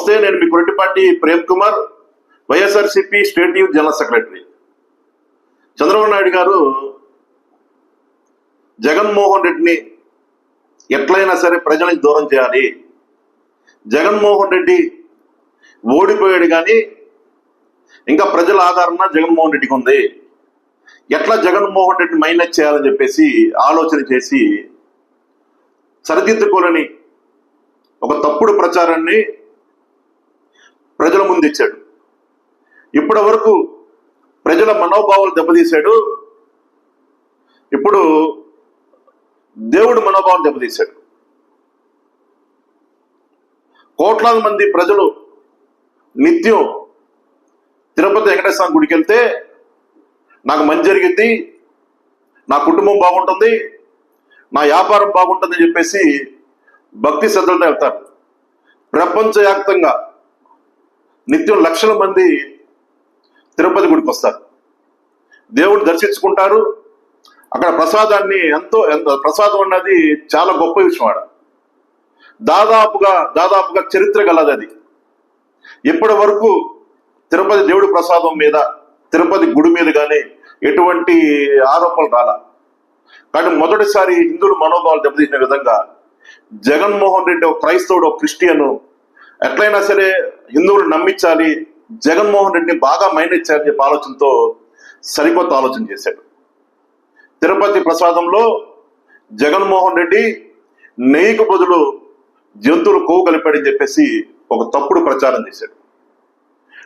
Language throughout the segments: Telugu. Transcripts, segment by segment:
నమస్తే, నేను మీ Koratipati Prem Kumar, YSRCP state youth general secretary. Chandrababu Naidu garu Jaganmohan రెడ్డిని ఎట్లయినా సరే ప్రజలకు దూరం చేయాలి, జగన్మోహన్ రెడ్డి ఓడిపోయాడు కానీ ఇంకా ప్రజల ఆదరణ జగన్మోహన్ రెడ్డికి ఉంది, ఎట్లా జగన్మోహన్ రెడ్డిని మైనస్ చేయాలని చెప్పేసి ఆలోచన చేసి సరిదిద్దుకోలేని ఒక తప్పుడు ప్రచారాన్ని ప్రజల ముందు ఇచ్చాడు. ఇప్పటి వరకు ప్రజల మనోభావాలు దెబ్బతీశాడు, ఇప్పుడు దేవుడు మనోభావం దెబ్బతీశాడు. కోట్లాది మంది ప్రజలు నిత్యం తిరుపతి వెంకటేశ్వర స్వామి గుడికి వెళ్తే నాకు మంచి జరిగింది, నా కుటుంబం బాగుంటుంది, నా వ్యాపారం బాగుంటుందని చెప్పేసి భక్తి శ్రద్ధలతో వెళ్తారు. ప్రపంచవ్యాప్తంగా నిత్యం లక్షల మంది తిరుపతి గుడికి వస్తారు, దేవుడిని దర్శించుకుంటారు. అక్కడ ప్రసాదాన్ని ప్రసాదం అన్నది చాలా గొప్ప విషయం. ఆడ దాదాపుగా చరిత్ర గలది అది. ఇప్పటి వరకు తిరుపతి దేవుడి ప్రసాదం మీద, తిరుపతి గుడి మీద కానీ ఎటువంటి ఆరోపణలు రాలా. కానీ మొదటిసారి హిందువుల మనోభావాలు దెబ్బతీసిన విధంగా జగన్మోహన్ రెడ్డి ఒక క్రైస్తవుడు, ఒక క్రిస్టియన్, ఎట్లయినా సరే హిందువులు నమ్మించాలి, జగన్మోహన్ రెడ్డిని బాగా మైనస్ చేయాలని చెప్పి ఆలోచనతో సరికొత్త ఆలోచన చేశాడు. తిరుపతి ప్రసాదంలో జగన్మోహన్ రెడ్డి నెయ్యికి బదులు జంతువులు కొవ్వు కలిపాడని చెప్పేసి ఒక తప్పుడు ప్రచారం చేశాడు.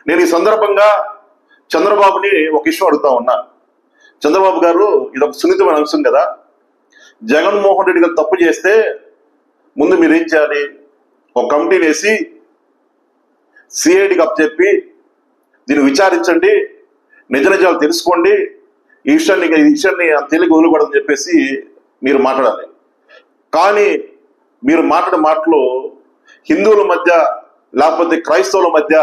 నేను ఈ సందర్భంగా చంద్రబాబుని ఒక విషయం అడుగుతా ఉన్నా. చంద్రబాబు గారు, ఇది ఒక సున్నితమైన అంశం కదా, జగన్మోహన్ రెడ్డి గారు తప్పు చేస్తే ముందు మీరేం చేయాలి, ఒక కమిటీని వేసి సిఐడికి అప్పచెప్పి దీన్ని విచారించండి, నిజ నిజాలు తెలుసుకోండి, ఈ విషయాన్ని తేలిక వదిలిపడదని చెప్పేసి మీరు మాట్లాడాలి. కానీ మీరు మాట్లాడే మాటలు హిందువుల మధ్య, లేకపోతే క్రైస్తవుల మధ్య,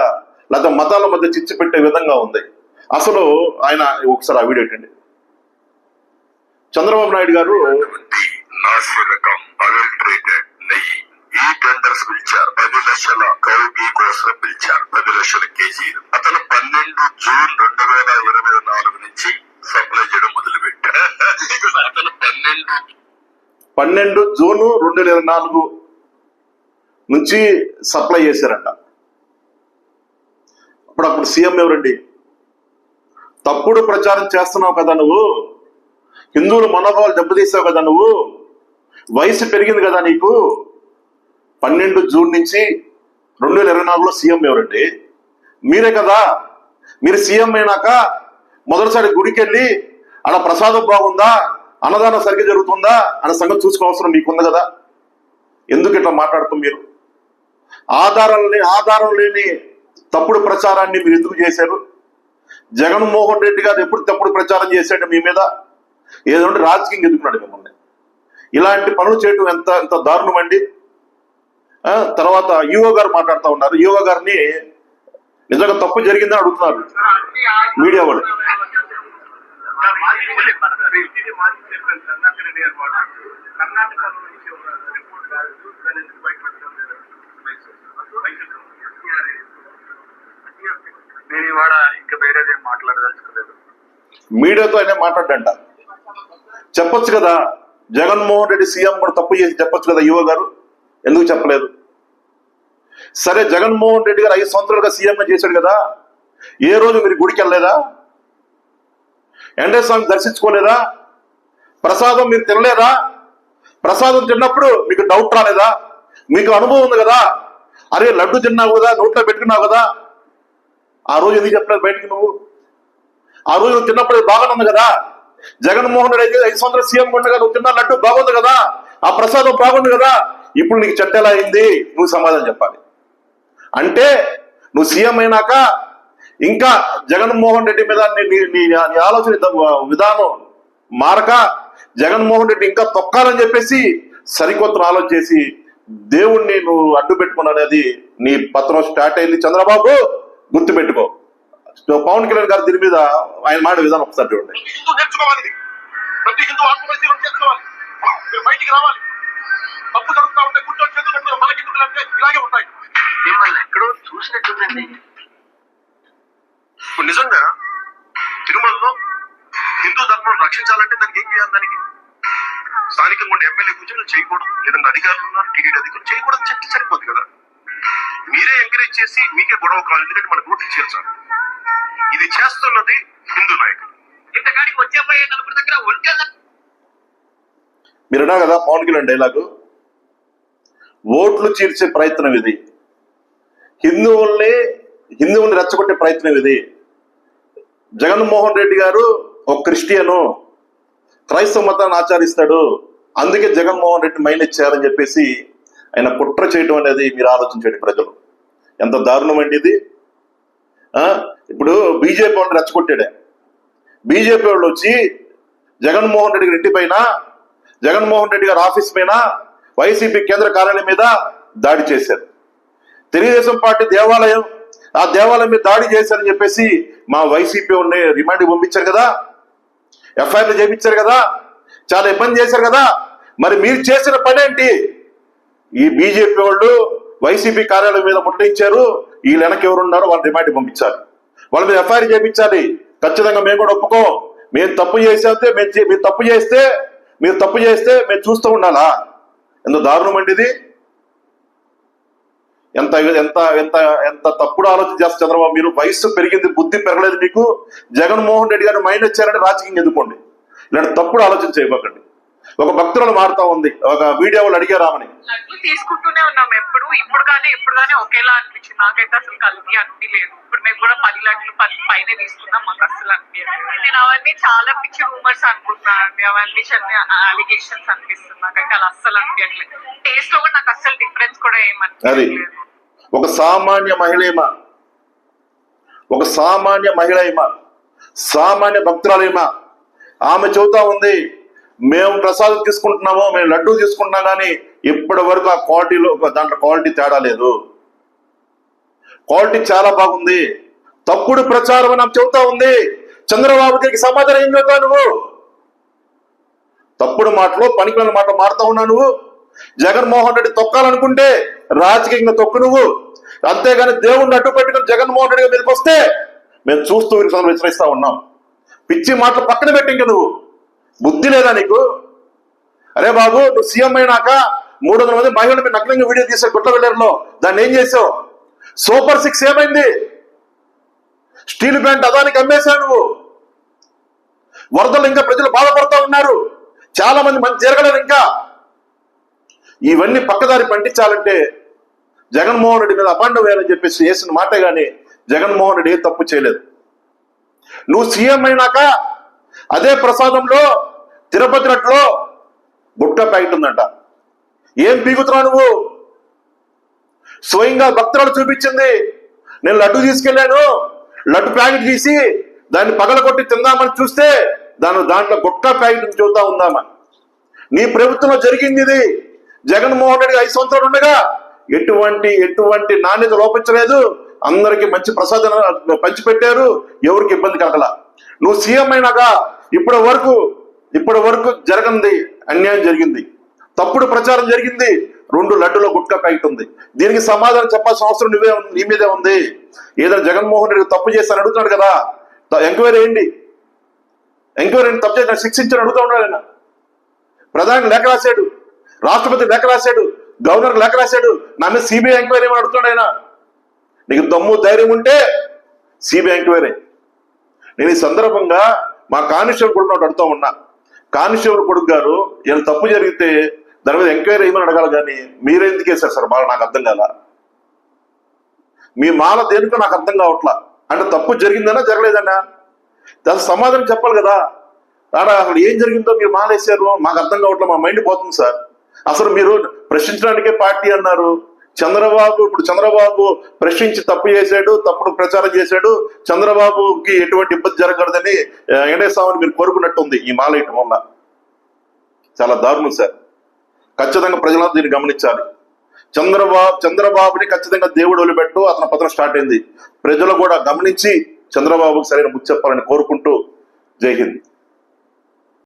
లేకపోతే మతాల మధ్య చిచ్చు పెట్టే విధంగా ఉంది. అసలు ఆయన ఒకసారి ఆ వీడియో ఏంటండి. చంద్రబాబు నాయుడు గారు ఈ టెండర్స్ పిలిచారు, 10 లక్షల కౌగి కోసం పిలిచారు, 10 లక్షల కేజీలు. అతను 12 జూన్ 2024 నుంచి సప్లై చేయడం మొదలు పెట్టాడు. అతను 12 జూన్ 2024 నుంచి సప్లై చేశారంట. అప్పుడు సీఎం ఎవరండి? తప్పుడు ప్రచారం చేస్తున్నావు కదా నువ్వు, హిందువుల మనోభావాలు దెబ్బతీసావు కదా నువ్వు, వయసు పెరిగింది కదా నీకు. 12 జూన్ నుంచి 2024లో సీఎం ఎవరండి? మీరే కదా. మీరు సీఎం అయినాక మొదటిసారి గుడికి వెళ్ళి ఆడ ప్రసాదం బాగుందా, అన్నదానం సరిగ్గా జరుగుతుందా అనే సంగతి చూసుకోవాల్సిన మీకుంది కదా. ఎందుకు ఇట్లా మాట్లాడుతాం? మీరు ఆధారం లేని తప్పుడు ప్రచారాన్ని మీరు ఎందుకు చేశారు? జగన్మోహన్ రెడ్డి గారు ఎప్పుడు తప్పుడు ప్రచారం చేశాడు మీ మీద? ఏదంటే రాజకీయం ఎదుగుతున్నాడు మిమ్మల్ని. ఇలాంటి పనులు చేయడం ఎంత దారుణం అండి. తర్వాత యువ గారు మాట్లాడుతూ ఉన్నారు. యువ గారిని నిజంగా తప్పు జరిగిందని అడుగుతున్నారు మీడియా వాళ్ళు. నేను ఇవాళ ఇంకా వేరేదేం మాట్లాడదలుచుకోలేదు. మీడియాతో ఆయన మాట్లాడంట. చెప్పొచ్చు కదా, జగన్మోహన్ రెడ్డి సీఎం కూడా తప్పు చేసి చెప్పొచ్చు కదా యువ గారు, ఎందుకు చెప్పలేదు? సరే, జగన్మోహన్ రెడ్డి గారు 5 సంవత్సరాలుగా సీఎంగా చేశాడు కదా, ఏ రోజు మీరు గుడికి వెళ్ళలేదా? వెంకటేశ్వర స్వామి దర్శించుకోలేదా? ప్రసాదం మీరు తినలేదా? ప్రసాదం తిన్నప్పుడు మీకు డౌట్ రాలేదా? మీకు అనుభవం ఉంది కదా, అరే లడ్డు తిన్నావు కదా, నోట్లో పెట్టుకున్నావు కదా, ఆ రోజు ఎందుకు చెప్పలేదు బయటికి నువ్వు? ఆ రోజు నువ్వు తిన్నప్పుడు బాగానే ఉంది కదా. జగన్మోహన్ రెడ్డి 5 సంవత్సరాలు సీఎం ఉండగా నువ్వు తిన్న లడ్డు బాగుంది కదా, ఆ ప్రసాదం బాగుంది కదా, ఇప్పుడు నీకు చట్టెలా అయింది? నువ్వు సమాధానం చెప్పాలి. అంటే నువ్వు సీఎం అయినాక ఇంకా జగన్మోహన్ రెడ్డి మీద నీ ఆలోచన విధానం మారక జగన్మోహన్ రెడ్డి ఇంకా తొక్కాలని చెప్పేసి సరికొత్త ఆలోచన చేసి దేవుణ్ణి నువ్వు అడ్డు పెట్టుకున్నది నీ పత్రం స్టార్ట్ అయింది. చంద్రబాబు గుర్తుపెట్టుకో. పవన్ కళ్యాణ్ గారు దీని మీద ఆయన మాట విధానం ఒకసారి చూడండి. ప్రతి హిందూ ఆత్మపరిశీలన చేసుకోవాలి, బయటికి రావాలి. తప్పు జరుగుతా ఉంటే కూర్చొని చేతులు మనకి ఇలాగే ఉంటాయి. మిమ్మల్ని ఎక్కడో చూసినట్టుందండి. ఇప్పుడు నిజంగా తిరుమలలో హిందూ ధర్మం రక్షించాలంటే దానికి ఏం చేయాలి? దానికి స్థానికంగా ఉండే ఎమ్మెల్యే కూర్చొని చేయకూడదు, లేదంటే అధికారులు ఉన్నారు టీడీడీ అధికారులు చేయకూడదు చెప్తే సరిపోదు కదా. మీరే ఎంకరేజ్ చేసి మీకే గొడవ కావాలి, ఎందుకంటే మనకు ఓట్లు చేర్చాలి. ఇది చేస్తున్నది హిందూ నాయకులు. ఇంతకాడికి వచ్చే నలుగురు దగ్గర ఒంటెల మీరున్నా కదా పవన్ కళ్యాణ్ డైలాగు, ఓట్లు చీల్చే ప్రయత్నం ఇది, హిందువుల్ని రెచ్చగొట్టే ప్రయత్నం ఇది. జగన్మోహన్ రెడ్డి గారు ఒక క్రిస్టియను, క్రైస్తవ మతాన్ని ఆచరిస్తాడు, అందుకే జగన్మోహన్ రెడ్డి మైనస్ చేయాలని చెప్పేసి ఆయన కుట్ర చేయడం అనేది మీరు ఆలోచించండి ప్రజలు. ఎంత దారుణం అండి ఇది. ఇప్పుడు బీజేపీ వాళ్ళు రెచ్చగొట్టాడే, బీజేపీ వాళ్ళు వచ్చి జగన్మోహన్ రెడ్డి గారి ఇంటి పైన, జగన్మోహన్ రెడ్డి గారి ఆఫీస్ పైన, వైసీపీ కేంద్ర కార్యాలయం మీద దాడి చేశారు. తెలుగుదేశం పార్టీ దేవాలయం, ఆ దేవాలయం మీద దాడి చేశారని చెప్పేసి మా వైసీపీ వాళ్ళని రిమాండ్ పంపించారు కదా, ఎఫ్ఐఆర్లు చేయించారు కదా, చాలా ఇబ్బంది చేశారు కదా. మరి మీరు చేసిన పని ఏంటి? ఈ బీజేపీ వాళ్ళు వైసీపీ కార్యాలయం మీద ముట్టడించారు, వీళ్ళు వెనక ఎవరున్నారో వాళ్ళు రిమాండ్ పంపించాలి, వాళ్ళ మీద ఎఫ్ఐఆర్ చేయించాలి. ఖచ్చితంగా మేము కూడా ఒప్పుకోం. మేము తప్పు చేస్తే మీరు తప్పు చేస్తే మేము చూస్తూ ఉండాలా? ఎంత దారుణం అండి ఇది. ఎంత ఎంత ఎంత ఎంత తప్పుడు ఆలోచన చేస్తారు చంద్రబాబు. మీరు వయస్సు పెరిగింది, బుద్ధి పెరగలేదు మీకు. జగన్మోహన్ రెడ్డి గారిని మైనస్ చేయాలంటే రాజకీయం ఎదుర్కోండి, ఇలాంటి తప్పుడు ఆలోచన చేయబోకండి. ఒక భక్తురాలు మారుతా ఉంది, ఒక వీడియో వాళ్ళు అడిగారామని. తీసుకుంటూనే ఉన్నాం ఇప్పుడు కానీ ఒకేలా అనిపించింది. నాకైతే అసలు కలిపి అనిపించలేదు. ఇప్పుడు మేము కూడా 10 లడ్లు పైన తీసుకున్నాం, మాకు అసలు అనిపించలేదు. నేను అవన్నీ చాలా పిచ్చి రూమర్స్ అనుకుంటున్నాను అండి, అవన్నీ అలిగేషన్స్ అనిపిస్తుంది. నాకైతే అలా అస్సలు అనిపించట్లేదు. టేస్ట్ లో కూడా నాకు అస్సలు డిఫరెన్స్ కూడా ఏమనిపించలేదు. ఒక సామాన్య మహిళ, సామాన్య భక్తురాలేమా, ఆమె చెబుతా ఉంది, మేము ప్రసాదం తీసుకుంటున్నాము, మేము లడ్డూ తీసుకుంటున్నాం, కానీ ఇప్పటి వరకు ఆ క్వాలిటీలో దాంట్లో క్వాలిటీ తేడా లేదు, క్వాలిటీ చాలా బాగుంది. తప్పుడు ప్రచారం అని ఆమె చెబుతా ఉంది. చంద్రబాబు గారికి సమాధానం ఏం చెబుతావు నువ్వు? తప్పుడు మాటలు, పనికిమాలిన మాటలు మారుతా ఉన్నావు నువ్వు. జగన్మోహన్ రెడ్డి తొక్కాలనుకుంటే రాజకీయంగా తొక్కు నువ్వు, అంతేగాని దేవుణ్ణి అడ్డు పెట్టుకుని జగన్మోహన్ రెడ్డి మీదకి వస్తే మేము చూస్తూ విశ్రయిస్తా ఉన్నాం. పిచ్చి మాటలు పక్కన పెట్టి ఇంకా నువ్వు బుద్ధి లేదా నీకు? అరే బాబు, నువ్వు సీఎం అయినాక 300 మంది మహిళల మీద నగ్నంగా వీడియో తీసావు గుట్టవెల్లూరులో, దాన్ని ఏం చేసావు? సూపర్ 6 ఏమైంది? స్టీల్ ప్లాంట్ అదానికి అమ్మేశావు నువ్వు. వరదలు ఇంకా ప్రజలు బాధపడతా ఉన్నారు, చాలా మంది మంచి జరగలేదు. ఇంకా ఇవన్నీ పక్కదారి పండించాలంటే జగన్మోహన్ రెడ్డి మీద అపాండం వేయాలని చెప్పేసి చేసిన మాటే గాని జగన్మోహన్ రెడ్డి ఏ తప్పు చేయలేదు. నువ్వు సీఎం అయినాక అదే ప్రసాదంలో తిరుపతి రట్లో గుట్కా ప్యాకెట్ ఉందంట. ఏం పీగుతున్నావు నువ్వు? స్వయంగా భక్తురాలు చూపించింది, నేను లడ్డు తీసుకెళ్లాను, లడ్డు ప్యాకెట్ తీసి దాన్ని పగలగొట్టి తిందామని చూస్తే దాంట్లో గుట్కా ప్యాకెట్ చూద్దా ఉందామని. నీ ప్రభుత్వంలో జరిగింది ఇది. జగన్మోహన్ రెడ్డి 5 సంవత్సరాలు ఉండగా ఎటువంటి నాణ్యత లోపించలేదు, అందరికి మంచి ప్రసాదం పంచిపెట్టారు, ఎవరికి ఇబ్బంది కలగల. నువ్వు సీఎం అయినాక ఇప్పటి వరకు జరగంది అన్యాయం జరిగింది, తప్పుడు ప్రచారం జరిగింది. 2 లడ్డులో గుట్కా ప్యాకెట్ ఉంది. దీనికి సమాధానం చెప్పాల్సిన అవసరం నీ మీదే ఉంది. ఏదైనా జగన్మోహన్ రెడ్డి తప్పు చేస్తాను అడుగుతున్నాడు కదా, ఎంక్వైరీ ఏంటి? తప్పు చేసిన శిక్షించని అడుగుతూ ఉన్నాడు ఆయన. ప్రధానికి లేఖ రాశాడు, రాష్ట్రపతి లేఖ రాశాడు, గవర్నర్ లేఖ రాశాడు, నా మీద సిబిఐ ఎంక్వైరీ ఏమని అడుగుతున్నాడు ఆయన. నీకు దమ్ము ధైర్యం ఉంటే సిబిఐ ఎంక్వైరీ. నేను ఈ సందర్భంగా మా కానిస్టేబుల్ కొడుకు అడుగుతా ఉన్నా, కానిస్టేబుల్ కొడుకు గారు ఈయన తప్పు జరిగితే దాని మీద ఎంక్వైరీ ఏమని అడగాలి, కానీ మీరెందుకు వేశారు సార్ మాల? నాకు అర్థం కాల. మీ మాల దేనికో నాకు అర్థం కావట్లా. అంటే తప్పు జరిగిందన్నా జరగలేదన్నా దానికి సమాధానం చెప్పాలి కదా. అసలు ఏం జరిగిందో మీరు మాల వేశారు, మాకు అర్థం కావట్లేదు, మా మైండ్ పోతుంది సార్. అసలు మీరు ప్రశ్నించడానికే పార్టీ అన్నారు. చంద్రబాబు ప్రశ్నించి తప్పు చేశాడు, తప్పుడు ప్రచారం చేశాడు, చంద్రబాబుకి ఎటువంటి ఇబ్బంది జరగకూడదని వెంకటేశ్వరని మీరు కోరుకున్నట్టుంది ఈ మాల వేయటం వల్ల. చాలా దారుణం సార్. ఖచ్చితంగా ప్రజలంతా దీన్ని గమనించాలి. చంద్రబాబుని ఖచ్చితంగా దేవుడు వదిలిపెట్టు, అతని పతనం స్టార్ట్ అయింది. ప్రజలు కూడా గమనించి చంద్రబాబుకి సరైన బుద్ధి చెప్పాలని కోరుకుంటూ జై హింద్.